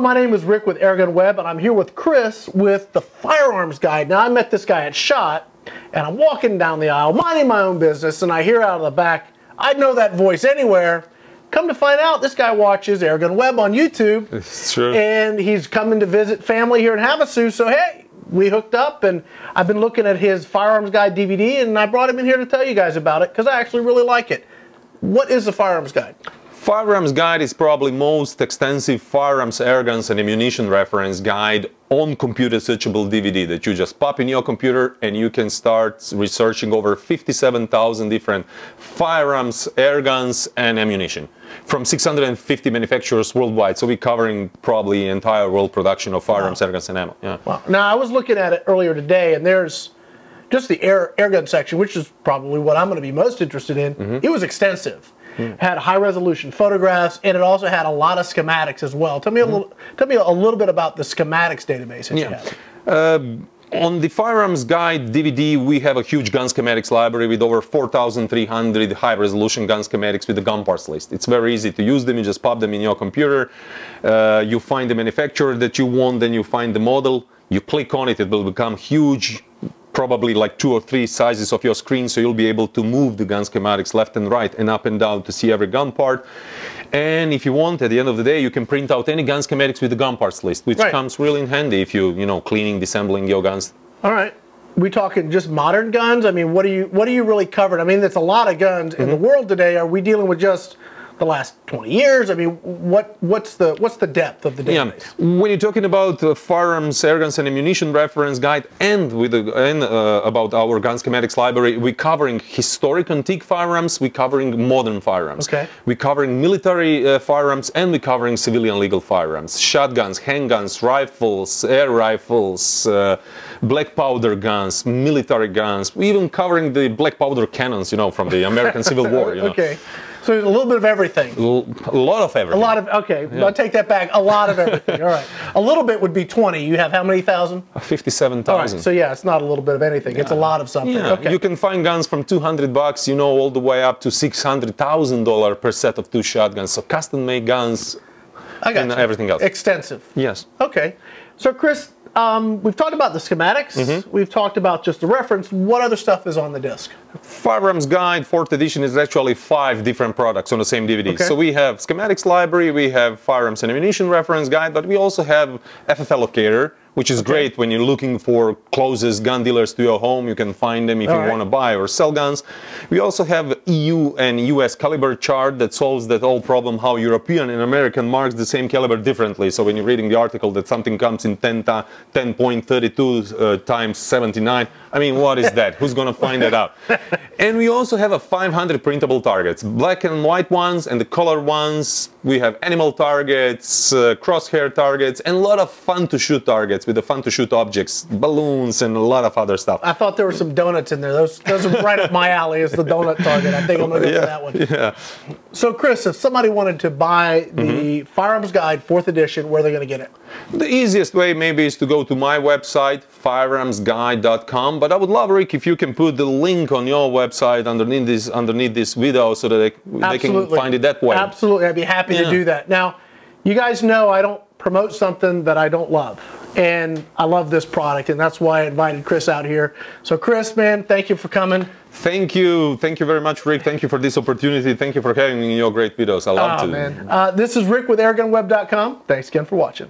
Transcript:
my name is Rick with AirgunWeb, and I'm here with Chris with the Firearms Guide. Now, I met this guy at SHOT, and I'm walking down the aisle, minding my own business, and I hear out of the back, I'd know that voice anywhere. Come to find out, this guy watches AirgunWeb on YouTube. It's true. And he's coming to visit family here in Havasu, so hey, we hooked up, and I've been looking at his Firearms Guide DVD, and I brought him in here to tell you guys about it, because I actually really like it. What is the Firearms Guide? Firearms Guide is probably most extensive firearms, airguns, and ammunition reference guide on computer searchable DVD that you just pop in your computer and you can start researching over 57,000 different firearms, airguns, and ammunition from 650 manufacturers worldwide. So we're covering probably entire world production of firearms, airguns, and ammo. Yeah. Wow. Now, I was looking at it earlier today, and there's just the airgun section, which is probably what I'm going to be most interested in. It was extensive. Had high-resolution photographs, and it also had a lot of schematics as well. Tell me a little bit about the schematics database that you have. On the Firearms Guide DVD, we have a huge gun schematics library with over 4,300 high-resolution gun schematics with the gun parts list. It's very easy to use them. You just pop them in your computer. You find the manufacturer that you want, then you find the model. You click on it, it will become huge, probably like 2 or 3 sizes of your screen, so you'll be able to move the gun schematics left and right and up and down to see every gun part. And if you want, at the end of the day, you can print out any gun schematics with the gun parts list, which comes really in handy if you know, cleaning, disassembling your guns. All right. We talking just modern guns? I mean, what do you really cover? I mean, there's a lot of guns in the world today. Are we dealing with just the last 20 years? I mean, what's the depth of the database? Yeah. When you're talking about firearms, airguns, and ammunition reference guide, and about our gun schematics library, we're covering historic antique firearms, we're covering modern firearms. Okay. We're covering military firearms, and we're covering civilian legal firearms, shotguns, handguns, rifles, air rifles, black powder guns, military guns. We're even covering the black powder cannons, you know, from the American Civil War. You know. Okay. So there's a little bit of everything. A lot of everything. A lot of, okay, yeah. I'll take that back. A lot of everything. All right. A little bit would be 20. You have how many thousand? 57,000. All right. So yeah, it's not a little bit of anything. Yeah. It's a lot of something. Yeah. Okay. You can find guns from $200, you know, all the way up to $600,000 per set of 2 shotguns. So custom-made guns and everything else. Extensive. Yes. Okay. So Chris, we've talked about the schematics. We've talked about just the reference. What other stuff is on the disc? Firearms Guide 4th edition is actually 5 different products on the same DVD. Okay. So we have Schematics Library, we have Firearms Ammunition Reference Guide, but we also have FFL Locator, which is great when you're looking for closest gun dealers to your home. You can find them if you want to buy or sell guns. We also have EU and US caliber chart that solves that whole problem, how European and American marks the same caliber differently. So when you're reading the article that something comes in 10.32 times 79, I mean, what is that? Who's going to find that out? And we also have a 500 printable targets, black and white ones and the color ones. We have animal targets, crosshair targets, and a lot of fun to shoot targets with the fun to shoot objects, balloons, and a lot of other stuff. I thought there were some donuts in there. Those are right up my alley as the donut target. I think I'm going to go for that one. Yeah. So Chris, if somebody wanted to buy the Firearms Guide 4th edition, where are they going to get it? The easiest way maybe is to go to my website, firearmsguide.com, but I would love, Rick, if you can put the link on your website underneath this video so that they can find it that way. Absolutely, I'd be happy to do that. Now, you guys know I don't promote something that I don't love, and I love this product, and that's why I invited Chris out here. So Chris, man, thank you for coming. Thank you very much, Rick. Thank you for this opportunity. Thank you for having me in your great videos. I love to. Man. This is Rick with airgunweb.com. Thanks again for watching.